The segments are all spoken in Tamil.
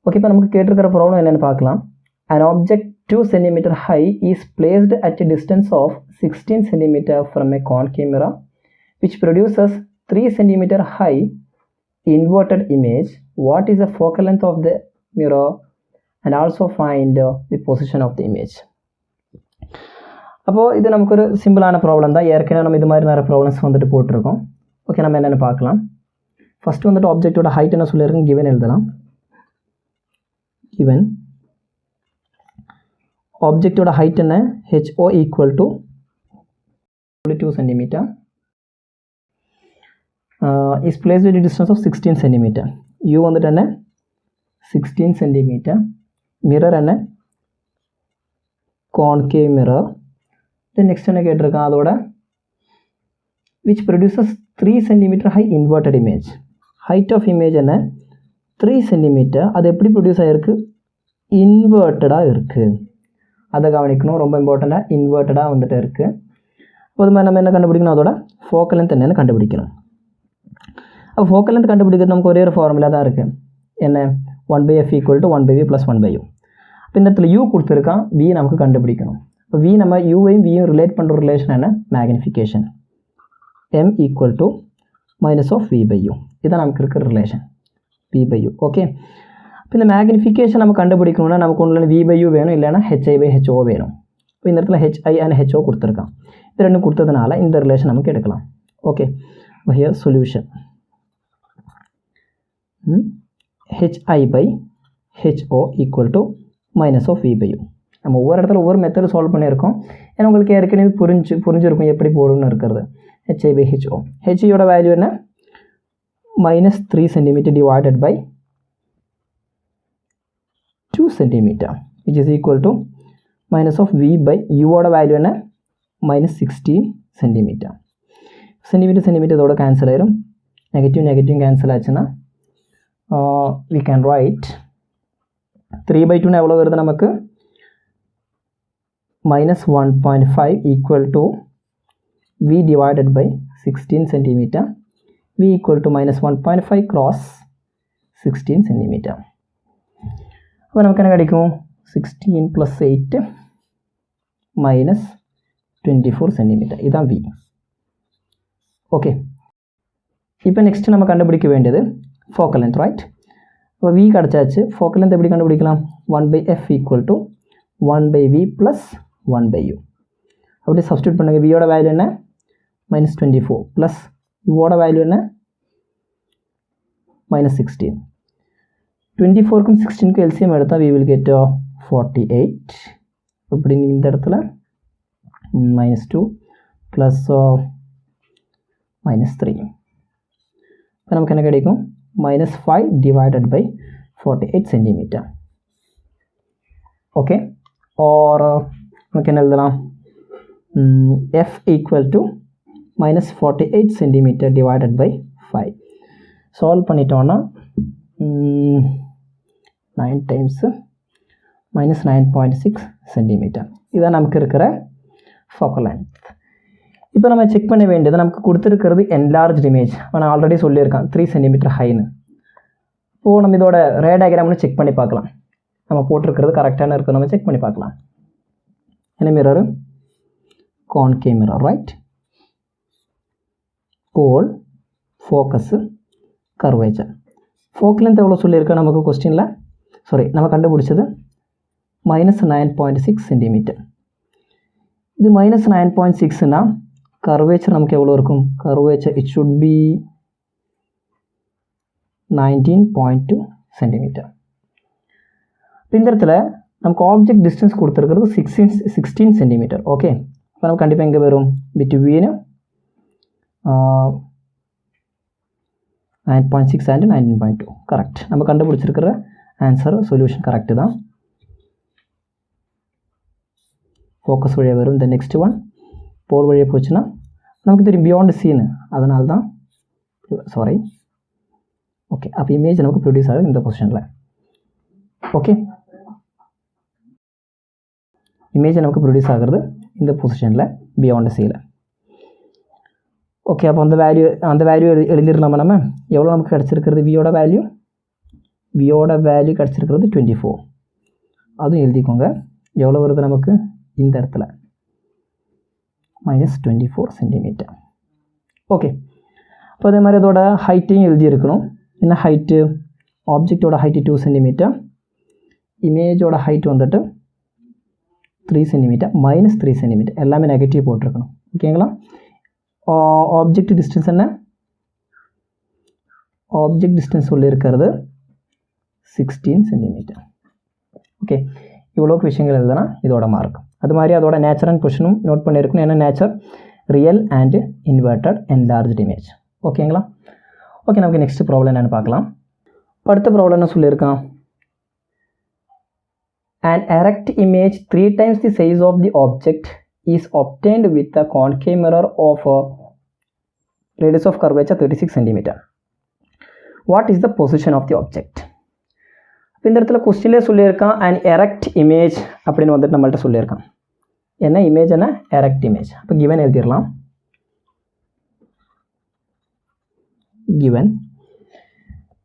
ஓகே, இப்போ நமக்கு கேட்டிருக்கிற ப்ராப்ளம் என்னென்னு பார்க்கலாம். An object 2 cm high is placed at a distance of 16 cm from a concave mirror which produces 3 cm high inverted image. What is the focal length of the mirror and also find the position of the image. அப்போது இது நமக்கு ஒரு சிம்பிளான ப்ராப்ளம் தான். ஏற்கனவே நம்ம இது மாதிரி நிறைய ப்ராப்ளம்ஸ் வந்துட்டு போட்டிருக்கோம். ஓகே, நம்ம என்னென்னு பார்க்கலாம். ஃபஸ்ட்டு வந்துட்டு ஆப்ஜெக்டோட ஹைட் என்ன சொல்லியிருக்கோம், கிவன் எழுதலாம். கிவன் ஆப்ஜெக்டோட ஹைட் என்ன, HO equal to 2 centimetre is placed at distance of 16 centimetre. U வந்துட்டு என்ன 16 சென்டிமீட்டர். மிரர் என்ன கான்கேவ் மிரர். தென் நெக்ஸ்ட் என்ன கேட்டிருக்கான், அதோட which produces 3 centimetre high inverted image. Height of image என்ன 3 சென்டிமீட்டர். அது எப்படி ப்ரொடியூஸ் ஆகிருக்கு, இன்வெர்ட்டடாக இருக்குது. அதை கவனிக்கணும், ரொம்ப இம்பார்ட்டண்ட்டாக இன்வெர்ட்டடாக வந்துட்டு இருக்குது. அது மாதிரி நம்ம என்ன கண்டுபிடிக்கணும், அதோட ஃபோக்கல் லென்த் என்னென்னு கண்டுபிடிக்கணும். அப்போ ஃபோக்கல் லென்த் கண்டுபிடிக்கிறது நமக்கு ஒரே ஒரு ஃபார்முலா தான் இருக்குது. என்ன 1/f equal to 1/v plus 1/u. இப்போ இந்த இடத்துல u கொடுத்துருக்கான், v நமக்கு கண்டுபிடிக்கணும். இப்போ v நம்ம யூவையும் வியும் ரிலேட் பண்ணுற ரிலேஷன் என்ன, magnification. m equal to minus of v/u. இதுதான் நமக்கு இருக்கிற ரிலேஷன் v/u. ஓகே, இப்போ இந்த மேக்னிஃபிகேஷன் நம்ம கண்டுபிடிக்கணும்னா நமக்கு ஒன்று v/u வேணும், இல்லைனா hi/ho வேணும். இப்போ இந்த இடத்துல hi and ho கொடுத்துருக்கான். இது ரெண்டும் கொடுத்ததுனால இந்த ரிலேஷன் நமக்கு எடுக்கலாம். Okay, here solution hi/ho equal to minus of v/u. நம்ம ஒவ்வொரு இடத்துல ஒவ்வொரு மெத்தடு சால்வ் பண்ணியிருக்கோம். ஏன்னா உங்களுக்கு ஏற்கனவே புரிஞ்சிருக்கும் எப்படி போடணும்னு இருக்கிறது. hi/ho, ஹெச்யோட வேல்யூ என்ன minus 3 centimetre divided by 2 centimetre which is equal to minus of v/uவோட வேல்யூ என்ன மைனஸ் 16 சென்டிமீட்டர். சென்டிமீட்டர் இதோட கேன்சல் ஆயிரும். நெகட்டிவ் கேன்சல் ஆச்சுன்னா we can write 3/2 எவ்வளோ வருது நமக்கு minus 1.5 equal to v divided by 16 centimeter. v equal to minus 1.5 cross 16 centimeter. அப்போ நமக்கு என்ன கிடைக்கும் 16 plus 8 minus 24 centimeter. இதுதான் v. ஓகே, இப்போ நெக்ஸ்ட் நம்ம கண்டுபிடிக்க வேண்டியது focal length, right? இப்போ v கிடச்சாச்சு. focal length எப்படி கண்டுபிடிக்கலாம், 1/f equal to 1/v plus 1/u. அப்படி சப்ஸ்டியூட் பண்ணுங்க. v யோட வேல்யூ என்ன மைனஸ் 24 ப்ளஸ் யூவோட வேல்யூ என்ன மைனஸ் 16. 24க்கும் 16க்கும் எல்சிஎம் எடுத்தால் we will get 48. இப்படி இந்த இடத்துல மைனஸ் 2 ப்ளஸ் மைனஸ் 3. இப்போ நமக்கு என்ன கிடைக்கும் minus 5 divided by 48 centimeter. Okay, or நமக்கு என்ன எழுதலாம், f equal to minus 48 centimeter divided by 5. Solve பண்ணிட்டோன்னா 9 times minus 9.6 centimeter. இதுதான் நமக்கு இருக்கிற focal length. இப்போ நம்ம செக் பண்ண வேண்டியது நமக்கு கொடுத்துருக்கிறது என்லார்ஜ் இமேஜ். நான் ஆல்ரெடி சொல்லியிருக்கேன் 3 சென்டிமீட்டர் ஹைன்னு. இப்போது நம்ம இதோட ரே டயக்ராம்னு செக் பண்ணி பார்க்கலாம். நம்ம போட்டிருக்கிறது கரெக்டான இருக்குது, நம்ம செக் பண்ணி பார்க்கலாம். என்ன மிரர், கான்கேவ் மிரர், ரைட். போல், ஃபோக்கஸு, கர்வேச்சர். ஃபோக்கல் லென்த் எவ்வளோ சொல்லியிருக்கேன் நமக்கு கொஸ்டினில், நம்ம கண்டுபிடிச்சது மைனஸ் 9.6 சென்டிமீட்டர். இது மைனஸ் 9.6னா கர்வேச்சர் நமக்கு எவ்வளோ இருக்கும், curvature it should B 19.2 centimetre. இந்த இடத்துல நமக்கு ஆப்ஜெக்ட் டிஸ்டன்ஸ் கொடுத்துருக்கிறது 16 சென்டிமீட்டர். ஓகே, இப்போ நம்ம கண்டிப்பாக எங்கே வரும், பிட்வீன் 9.6 அண்ட் 19.2. கரெக்ட், நம்ம கண்டுபிடிச்சிருக்கிற ஆன்சர் சொல்யூஷன் கரெக்டு தான். ஃபோக்கஸ் வழியாக வரும். இந்த நெக்ஸ்ட் ஒன் போல் வழியாக போச்சுன்னா நமக்கு தெரியும் பியாண்ட் சீனு, அதனால தான் ஓகே. அப்போ இமேஜ் நமக்கு ப்ரொடியூஸ் ஆகுது இந்த பொசிஷனில். ஓகே, இமேஜ் நமக்கு ப்ரொடியூஸ் ஆகிறது இந்த பொசிஷனில் பியாண்ட் சீல. ஓகே, அப்போ அந்த வேல்யூ எழுதிடலாமா நம்ம, எவ்வளோ நமக்கு கிடச்சிருக்கிறது, வியோட வேல்யூ வியோட வேல்யூ கிடச்சிருக்கிறது 24. அதுவும் எழுதிக்கோங்க. எவ்வளோ வருது நமக்கு இந்த இடத்துல -24 சென்டிமீட்டர். ஓகே, இப்போ அதே மாதிரி அதோட ஹைட்டையும் எழுதியிருக்கணும். என்ன ஹைட்டு? ஆப்ஜெக்டோட ஹைட்டு 2 சென்டிமீட்டர், இமேஜோட ஹைட் வந்துட்டு 3 சென்டிமீட்டர், -3 சென்டிமீட்டர், எல்லாமே நெகட்டிவ் போட்டிருக்கணும். ஓகேங்களா? ஆப்ஜெக்ட் டிஸ்டன்ஸ் என்ன? ஆப்ஜெக்ட் டிஸ்டன்ஸ் சொல்லியிருக்கிறது 16 சென்டிமீட்டர். ஓகே, இவ்வளோக்கு விஷயங்கள் எழுதுனா இதோட மார்க். அது மாதிரி அதோட நேச்சர் அண்ட் பொசிஷனும் நோட் பண்ணியிருக்கணும். என்ன nature? Real and inverted enlarged image. ஓகேங்களா? ஓகே, நமக்கு நெக்ஸ்ட் ப்ராப்ளம் என்னென்னு பார்க்கலாம். அடுத்த ப்ராப்ளம் என்ன சொல்லியிருக்கான்? An erect image 3 times the size of the object is obtained with a concave mirror of a radius of curvature 36 cm. What is the position of the object? இந்த இடத்துல கொஸ்டின்லேயே சொல்லியிருக்கான் an erect image அப்படின்னு வந்துட்டு நம்மள்ட்ட சொல்லியிருக்கான். என்ன இமேஜ்? என்ன erect image. அப்போ given எழுதிடலாம். given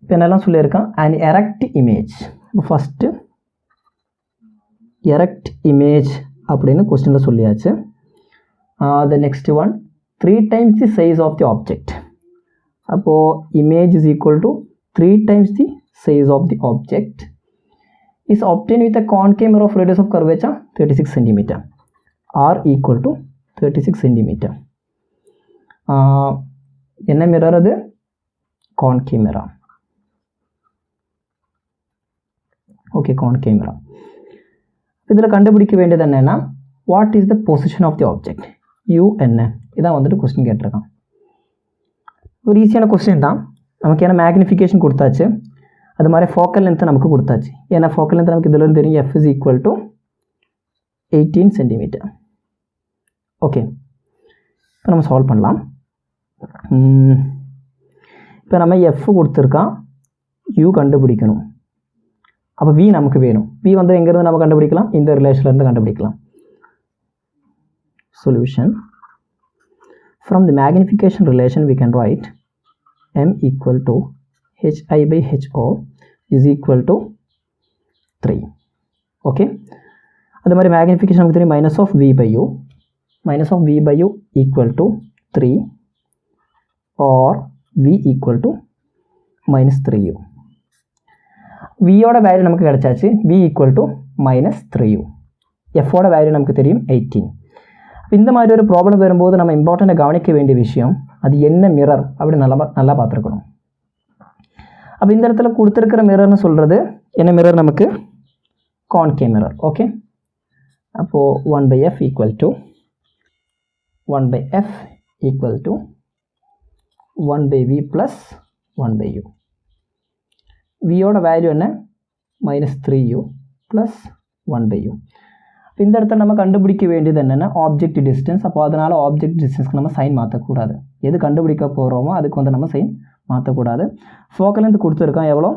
இப்போ என்னெல்லாம் சொல்லியிருக்கான்? an erect image. இப்போ ஃபஸ்ட்டு erect image அப்படின்னு கொஸ்டினில் சொல்லியாச்சு. the next one 3 times the size of the object. அப்போது image is equal to 3 times the size of the object is obtained with a concave mirror of radius of curvature 36 cm or equal to 36 cm. என்ன மிரர் அது? concave mirror. Okay, concave mirror. இதில் கண்டுபிடிக்க வேண்டியது என்னென்னா what is the position of the object? U என்ன? இதான் வந்துட்டு கொஸ்டின் கேட்டிருக்கான். ஒரு ஈஸியான கொஸ்டின் தான். நமக்கு ஏன்னா மேக்னிஃபிகேஷன் கொடுத்தாச்சு, அது மாதிரி ஃபோக்கல் லென்த்து நமக்கு கொடுத்தாச்சு. ஏன்னா ஃபோக்கல் லென்த் நமக்கு இதில் தெரியும் F is equal to 18 centimetre. Okay, இப்போ நம்ம சால்வ் பண்ணலாம். இப்போ நம்ம எஃப் கொடுத்துருக்கான், யூ கண்டுபிடிக்கணும். அப்போ வி நமக்கு வேணும். வி வந்து எங்கேருந்து நம்ம கண்டுபிடிக்கலாம்? இந்த ரிலேஷன்லேருந்து கண்டுபிடிக்கலாம். Solution from the magnification relation we can write m equal to hi by ho is equal to 3. Okay, அது மாதிரி மேக்னிஃபிகேஷன் நமக்கு தெரியும் minus of V by U equal to 3 or V equal to -3u. வியோட வேல்யூ நமக்கு கிடச்சாச்சு, வி ஈக்குவல் டு -3u. எஃபோட வேல்யூ நமக்கு தெரியும் 18. இந்த மாதிரி ஒரு ப்ராப்ளம் வரும்போது நம்ம இம்பார்ட்டண்ட்டாக கவனிக்க வேண்டிய விஷயம் அது என்ன மிரர் அப்படின்னு நல்லா பார்த்துருக்கணும். அப்போ இந்த இடத்துல கொடுத்துருக்கிற மிரர்னு சொல்கிறது என்ன மிரர்? நமக்கு கான்கேவ் மிரர். ஓகே, அப்போது 1/f equal to 1/v plus 1/u. வியோட வேல்யூ என்ன? -3u plus 1/u. இந்த இடத்துல நம்ம கண்டுபிடிக்க வேண்டியது என்னென்னா ஆப்ஜெக்ட் டிஸ்டன்ஸ். அப்போ அதனால் ஆப்ஜெக்ட் டிஸ்டன்ஸ்க்கு நம்ம சைன் மாற்றக்கூடாது. எது கண்டுபிடிக்க போகிறோமோ அதுக்கு வந்து நம்ம சைன் மாற்றக்கூடாது. ஃபோக்கல் லென்த் கொடுத்துருக்கோம் எவ்வளோ?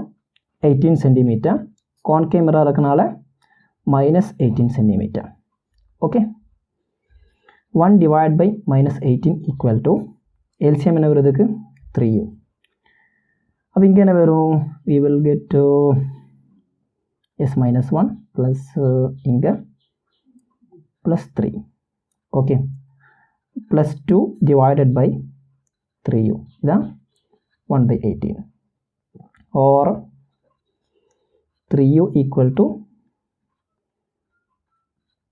18 சென்டிமீட்டர். கான்கேவ் மிரர் இருக்கனால -18 centimetre. Okay, 1 divide by -18 equal to LCM என்ன வருதுக்கு? 3u. அப்போ இங்கே என்ன வரும்? we will get -1 ப்ளஸ் இங்கே +3. ஓகே, +2 டிவைடட் பை 3u இதான் 1/18 or 3u equal to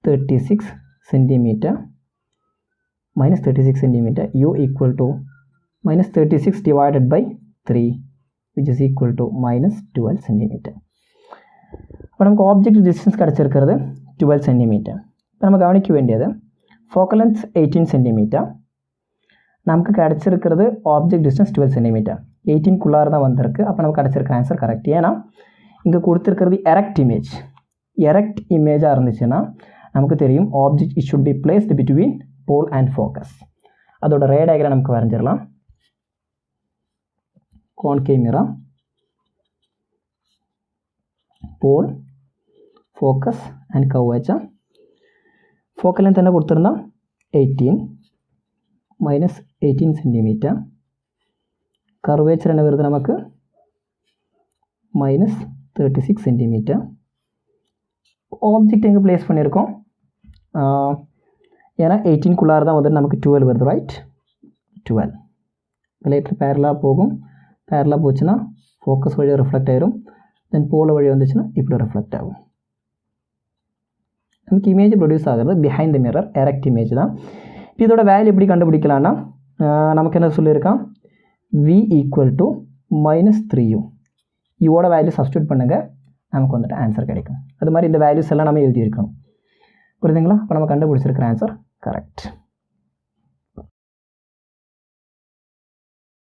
36 centimetre -36 centimetre. u equal to -36 divided by 3 which is equal to -12 centimetre. இப்போ நமக்கு ஆப்ஜெக்ட் டிஸ்டன்ஸ் கிடச்சிருக்கிறது 12 சென்டிமீட்டர். இப்போ நம்ம கவனிக்க வேண்டியது ஃபோக்கல் லென்த் 18 சென்டிமீட்டர், நமக்கு கிடச்சிருக்கிறது ஆப்ஜெக்ட் டிஸ்டன்ஸ் 12 சென்டிமீட்டர். 18க்குள்ளார தான் வந்திருக்கு. அப்போ நமக்கு கிடச்சிருக்க ஆன்சர் கரெக்ட். ஏன்னா இங்கே கொடுத்துருக்கிறது எரெக்ட் இமேஜாக இருந்துச்சுன்னா நமக்கு தெரியும் object it should be placed between pole and focus. அதோட ரே டயக்ராம் நமக்கு வரைஞ்சிடலாம். concave mirror, pole, focus and curvature. Focal length என்ன கொடுத்திருந்தா 18 -18 சென்டிமீட்டர். curvature என்ன வருது நமக்கு மைனஸ் 36 சென்டிமீட்டர். ஆப்ஜெக்ட் எங்கே ப்ளேஸ் பண்ணியிருக்கோம்? ஏன்னா 18க்குள்ளார தான் வந்துட்டு நமக்கு 12 வருது, ரைட்? 12 லேட்டர் பேரலாக போகும். பேரலாக போச்சுன்னா ஃபோக்கஸ் வழியாக ரிஃப்ளெக்ட் ஆயிரும். தென் போல வழி வந்துச்சுன்னா இப்படி ரிஃப்ளெக்ட் ஆகும். நமக்கு இமேஜ் ப்ரொடியூஸ் ஆகிறது behind the mirror erect image தான். இதோட வேல்யூ எப்படி கண்டுபிடிக்கலான்னா, நமக்கு என்ன சொல்லியிருக்கான்? v equal to -3u. இவோட வேல்யூ சப்ஸ்டியூட் பண்ணுங்கள், நமக்கு வந்துட்டு ஆன்சர் கிடைக்கும். அது மாதிரி இந்த வேல்யூஸ் எல்லாம் நம்ம எழுதியிருக்கணும். புரியுதுங்களா? இப்போ நம்ம கண்டுபிடிச்சிருக்கிற ஆன்சர் கரெக்ட்.